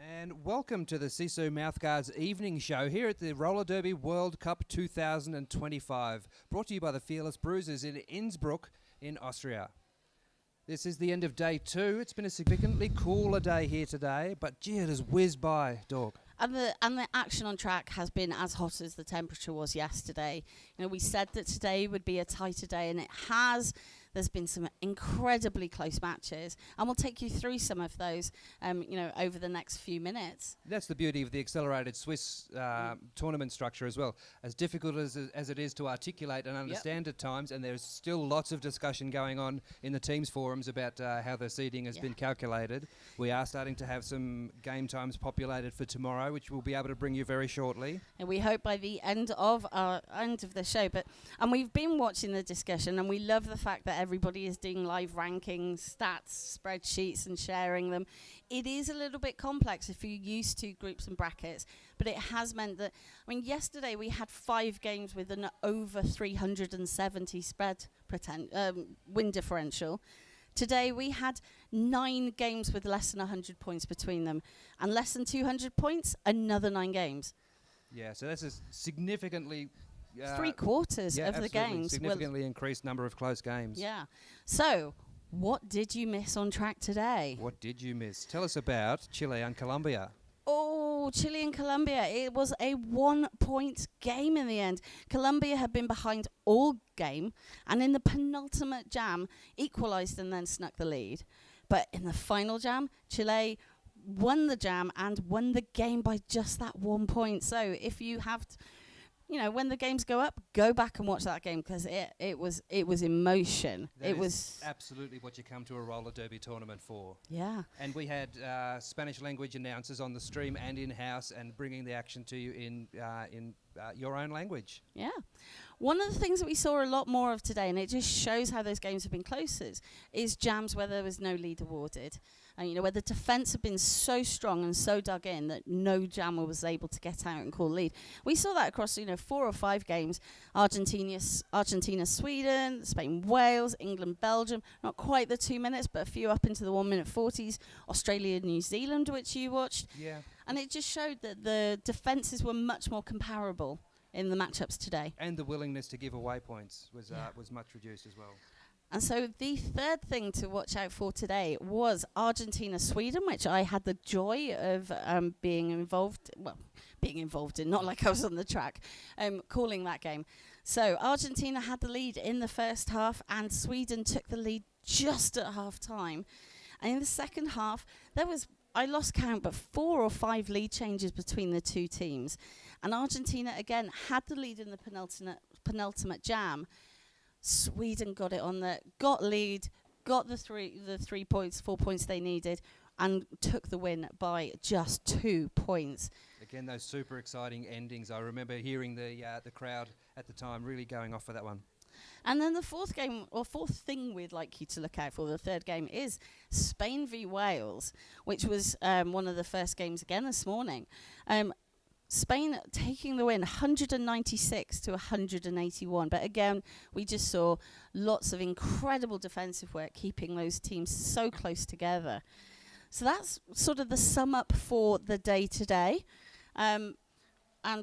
And welcome to the Sisu Mouthguards evening show here at the Roller Derby World Cup 2025, brought to you by the Fearless Bruisers in Innsbruck in Austria. This is the end of day 2. It's been a significantly cooler day here today, but gee, it has whizzed by, dog. And the action on track has been as hot as the temperature was yesterday. You know, we said that today would be a tighter day, and it has. There's been some incredibly close matches, and we'll take you through some of those, over the next few minutes. That's the beauty of the accelerated Swiss tournament structure as well. As difficult as it is to articulate and understand at times, and there's still lots of discussion going on in the teams forums about how the seeding has been calculated. We are starting to have some game times populated for tomorrow, which we'll be able to bring you very shortly. And we hope by the end of the show. And we've been watching the discussion, and we love the fact that everybody is doing live rankings, stats, spreadsheets, and sharing them. It is a little bit complex if you're used to groups and brackets, but it has meant that, yesterday we had 5 games with an over 370 win differential. Today we had 9 games with less than 100 points between them, and less than 200 points, another 9 games. Yeah, so that's a significantly... 3/4 of the games. Significantly increased number of close games. Yeah. So, what did you miss on track today? What did you miss? Tell us about Chile and Colombia. Oh, Chile and Colombia. It was a 1-point game in the end. Colombia had been behind all game, and in the penultimate jam, equalised and then snuck the lead. But in the final jam, Chile won the jam and won the game by just that 1 point. So if you have... when the games go up, go back and watch that game, because it was emotion. That is absolutely what you come to a roller derby tournament for. Yeah. And we had Spanish language announcers on the stream and in-house, and bringing the action to you in your own language. Yeah. One of the things that we saw a lot more of today, and it just shows how those games have been closer, is jams where there was no lead awarded. And, where the defence had been so strong and so dug in that no jammer was able to get out and call lead. We saw that across, 4 or 5 games. Argentina, Sweden, Spain, Wales, England, Belgium. Not quite the 2 minutes, but a few up into the 1 minute 40s. Australia, New Zealand, which you watched. Yeah. And it just showed that the defences were much more comparable in the matchups today. And the willingness to give away points was much reduced as well. And so the third thing to watch out for today was Argentina-Sweden, which I had the joy of being involved in, not like I was on the track, calling that game. So Argentina had the lead in the first half, and Sweden took the lead just at half-time. And in the second half, I lost count, but 4 or 5 lead changes between the two teams. And Argentina, again, had the lead in the penultimate jam. Sweden got it on got lead, got the 4 points they needed, and took the win by just 2 points. Again, those super exciting endings. I remember hearing the crowd at the time really going off for that one. And then the fourth thing we'd like you to look out for, the third game, is Spain v Wales, which was one of the first games again this morning. Spain taking the win 196 to 181. But again, we just saw lots of incredible defensive work, keeping those teams so close together. So that's sort of the sum up for the day today. And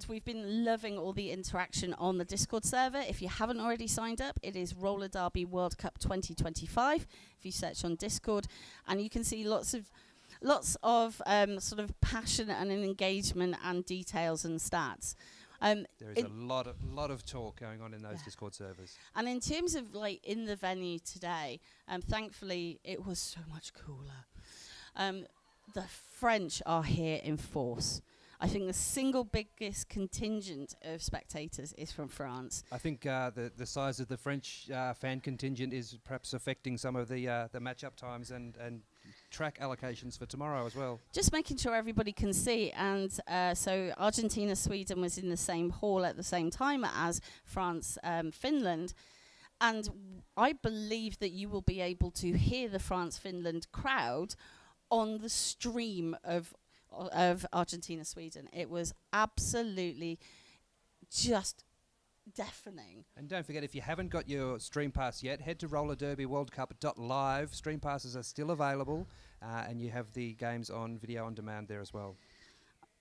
we've been loving all the interaction on the Discord server. If you haven't already signed up, it is Roller Derby World Cup 2025. If you search on Discord, and you can see lots of sort of passion and engagement and details and stats. There is a lot of talk going on in those Discord servers. And in terms of in the venue today, thankfully it was so much cooler. The French are here in force. I think the single biggest contingent of spectators is from France. I think the size of the French fan contingent is perhaps affecting some of the match-up times and track allocations for tomorrow as well. Just making sure everybody can see. And so Argentina-Sweden was in the same hall at the same time as France-Finland. And I believe that you will be able to hear the France-Finland crowd on the stream of Argentina-Sweden. It was absolutely just deafening. And don't forget, if you haven't got your Stream Pass yet, head to rollerderbyworldcup.live. Stream Passes are still available, and you have the games on video on demand there as well.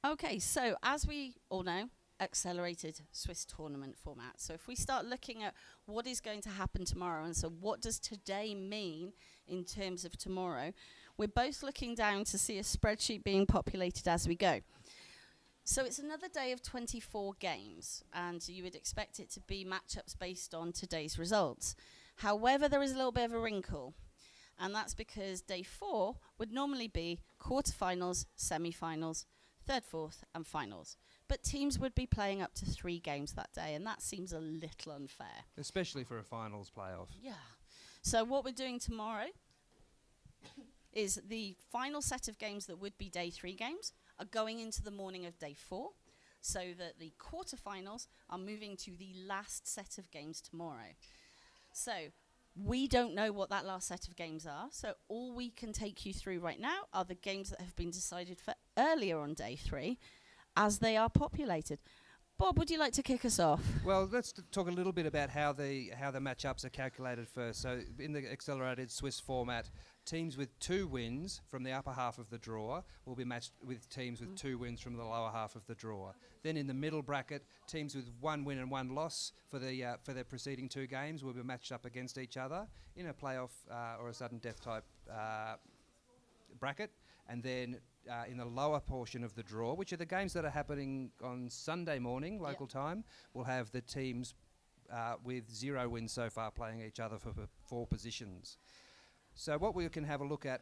Okay, so as we all know, accelerated Swiss tournament format. So if we start looking at what is going to happen tomorrow, and so what does today mean in terms of tomorrow, we're both looking down to see a spreadsheet being populated as we go. So it's another day of 24 games, and you would expect it to be matchups based on today's results. However, there is a little bit of a wrinkle, and that's because day 4 would normally be quarterfinals, semi-finals, third, fourth, and finals. But teams would be playing up to 3 games that day, and that seems a little unfair. Especially for a finals playoff. Yeah. So what we're doing tomorrow is the final set of games that would be day 3 games are going into the morning of day 4, so that the quarterfinals are moving to the last set of games tomorrow. So we don't know what that last set of games are, so all we can take you through right now are the games that have been decided for earlier on day 3 as they are populated. Bob, would you like to kick us off? Well, let's talk a little bit about how the matchups are calculated first. So in the accelerated Swiss format, teams with 2 wins from the upper half of the draw will be matched with teams with 2 wins from the lower half of the draw. Then in the middle bracket, teams with 1 win and 1 loss for their preceding 2 games will be matched up against each other in a playoff or a sudden death type bracket. And then in the lower portion of the draw, which are the games that are happening on Sunday morning, local time, we'll have the teams with 0 wins so far playing each other for 4 positions. So what we can have a look at,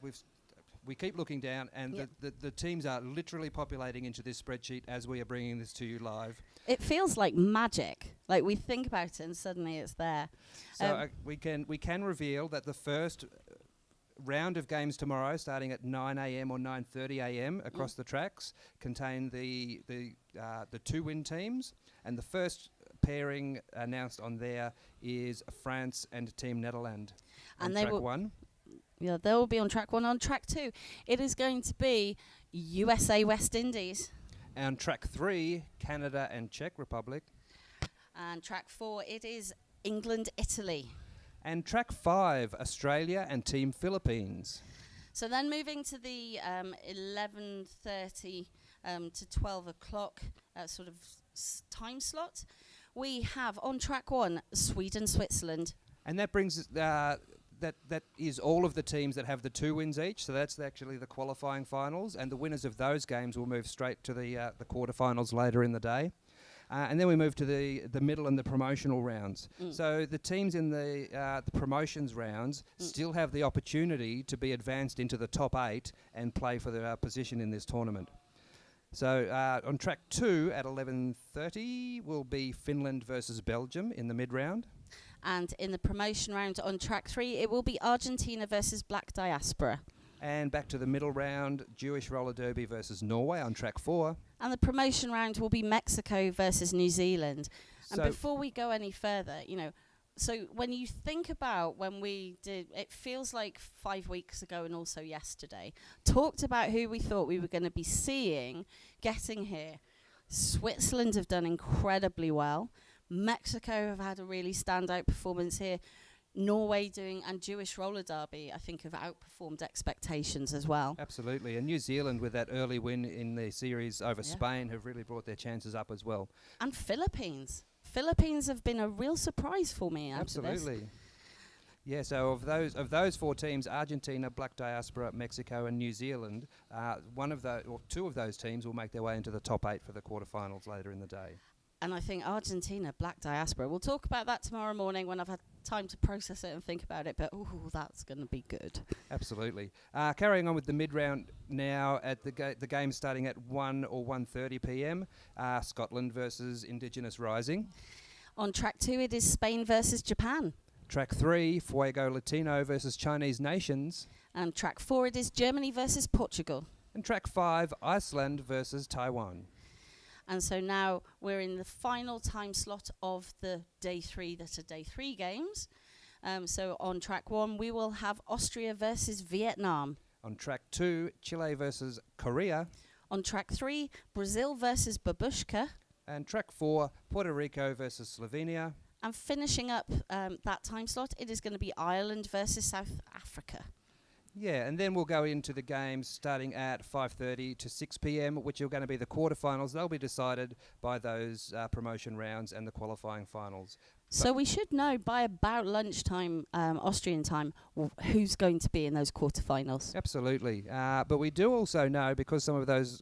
we keep looking down, and the teams are literally populating into this spreadsheet as we are bringing this to you live. It feels like magic. Like we think about it and suddenly it's there. So we can reveal that the first round of games tomorrow, starting at 9 a.m. or 9:30 a.m. across the tracks, contain the 2-win teams, and the first pairing announced on there is France and Team Netherlands. And on track 1. Yeah, they will be on track 1. On track 2, it is going to be USA West Indies. And track 3, Canada and Czech Republic. And track 4, it is England Italy. And track 5, Australia and Team Philippines. So then moving to the 11:30 to 12 o'clock sort of time slot, we have on track 1, Sweden, Switzerland. And that brings us, that is all of the teams that have the 2 wins each. So that's actually the qualifying finals. And the winners of those games will move straight to the quarterfinals later in the day. And then we move to the middle and the promotional rounds. So the teams in the promotions rounds still have the opportunity to be advanced into the top 8 and play for their position in this tournament. So on track 2 at 11:30 will be Finland versus Belgium in the mid-round. And in the promotion round on track 3, it will be Argentina versus Black Diaspora. And back to the middle round, Jewish roller derby versus Norway on track 4. And the promotion round will be Mexico versus New Zealand. And before we go any further, so when you think about when we did, it feels like 5 weeks ago and also yesterday, talked about who we thought we were going to be seeing getting here. Switzerland have done incredibly well. Mexico have had a really standout performance here. Norway and Jewish roller derby, I think, have outperformed expectations as well. Absolutely. And New Zealand, with that early win in the series over Spain, have really brought their chances up as well. And Philippines. Philippines have been a real surprise for me. Absolutely. Yeah, so of those 4 teams, Argentina, Black Diaspora, Mexico and New Zealand, 2 of those teams will make their way into the top 8 for the quarterfinals later in the day. And I think Argentina, Black Diaspora, we'll talk about that tomorrow morning when I've had time to process it and think about it, but that's going to be good. Absolutely. Carrying on with the mid-round now at the game starting at 1 or 1:30 p.m, Scotland versus Indigenous Rising. On track 2, it is Spain versus Japan. Track 3, Fuego Latino versus Chinese Nations. And track 4, it is Germany versus Portugal. And track 5, Iceland versus Taiwan. And so now we're in the final time slot of the day 3 that are day 3 games. So on track 1, we will have Austria versus Vietnam. On track 2, Chile versus Korea. On track 3, Brazil versus Babushka. And track 4, Puerto Rico versus Slovenia. And finishing up that time slot, it is going to be Ireland versus South Africa. Yeah, and then we'll go into the games starting at 5:30 to 6 p.m, which are going to be the quarterfinals. They'll be decided by those promotion rounds and the qualifying finals. So we should know by about lunchtime, Austrian time, who's going to be in those quarterfinals. Absolutely. But we do also know, because some of those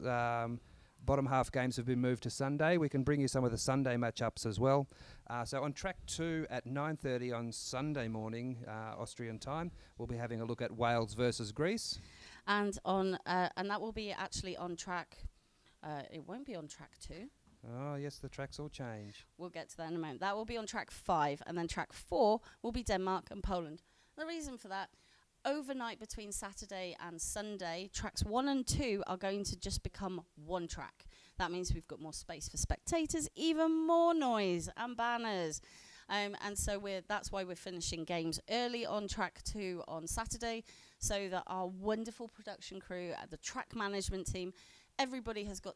bottom half games have been moved to Sunday, we can bring you some of the Sunday matchups as well. So on track 2 at 9:30 on Sunday morning, Austrian time, we'll be having a look at Wales versus Greece. And that will be actually on track. It won't be on track 2. Oh, yes, the tracks all change. We'll get to that in a moment. That will be on track 5, and then track 4 will be Denmark and Poland. The reason for that, overnight between Saturday and Sunday, tracks 1 and 2 are going to just become one track. That means we've got more space for spectators, even more noise and banners. And so that's why we're finishing games early on track 2 on Saturday, so that our wonderful production crew, the track management team, everybody has got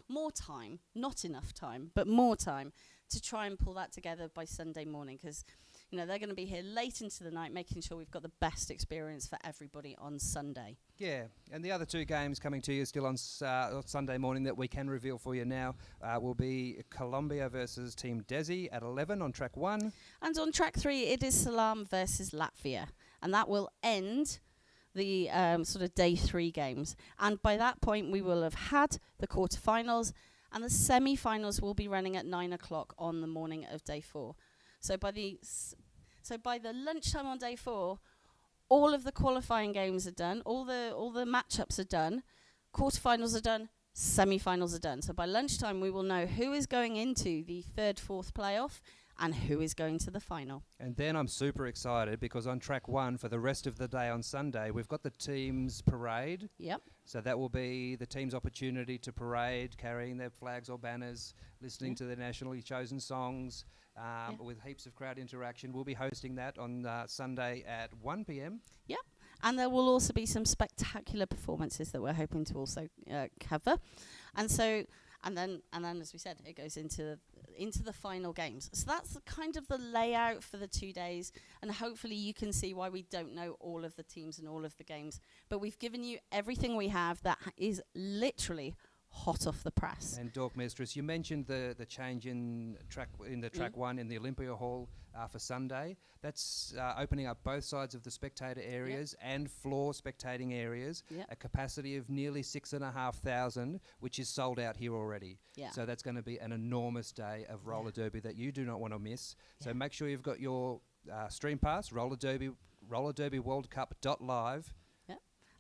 more time, not enough time, but more time to try and pull that together by Sunday morning, because they're going to be here late into the night, making sure we've got the best experience for everybody on Sunday. Yeah, and the other 2 games coming to you still on Sunday morning that we can reveal for you now will be Colombia versus Team Desi at 11 on track 1. And on track 3, it is Salam versus Latvia, and that will end the sort of day 3 games. And by that point, we will have had the quarterfinals, and the semi-finals will be running at 9 o'clock on the morning of day 4. So by the lunchtime on day 4, all of the qualifying games are done, all the matchups are done, quarterfinals are done, semi-finals are done. So by lunchtime, we will know who is going into the 3rd, 4th playoff and who is going to the final. And then I'm super excited because on track 1 for the rest of the day on Sunday, we've got the teams parade. Yep. So that will be the team's opportunity to parade, carrying their flags or banners, listening to their nationally chosen songs, with heaps of crowd interaction. We'll be hosting that on Sunday at 1 p.m. Yep. And there will also be some spectacular performances that we're hoping to also cover. And then, as we said, it goes into the final games. So that's kind of the layout for the 2 days, and hopefully you can see why we don't know all of the teams and all of the games. But we've given you everything we have that is literally hot off the press. And Dork Mistress, you mentioned the change in track 1 in the Olympia Hall for Sunday. That's opening up both sides of the spectator areas and floor spectating areas. A capacity of nearly 6,500, which is sold out here already. So that's going to be an enormous day of roller derby that you do not want to miss. So make sure you've got your stream pass, rollerderbyworldcup.live.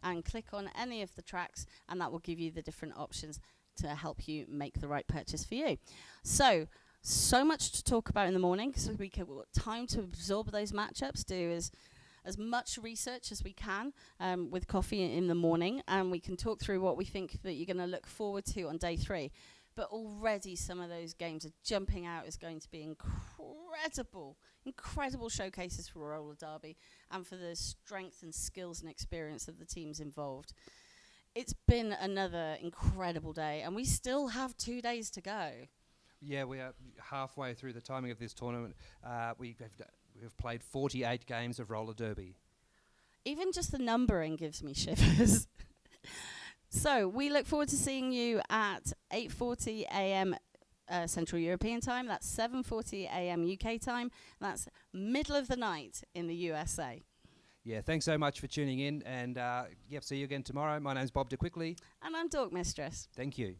And click on any of the tracks, and that will give you the different options to help you make the right purchase for you. So much to talk about in the morning, so we've got time to absorb those matchups, do as much research as we can with coffee in the morning, and we can talk through what we think that you're going to look forward to on day 3. But already some of those games are jumping out as going to be incredible showcases for roller derby and for the strength and skills and experience of the teams involved. It's been another incredible day, and we still have 2 days to go. Yeah, we are halfway through the timing of this tournament. We've played 48 games of roller derby. Even just the numbering gives me shivers. So we look forward to seeing you at 8:40 a.m. Central European time. That's 7:40 a.m. UK time. That's middle of the night in the USA. Yeah, thanks so much for tuning in, and see you again tomorrow. My name's Bob de Quickly. And I'm Dork Mistress. Thank you.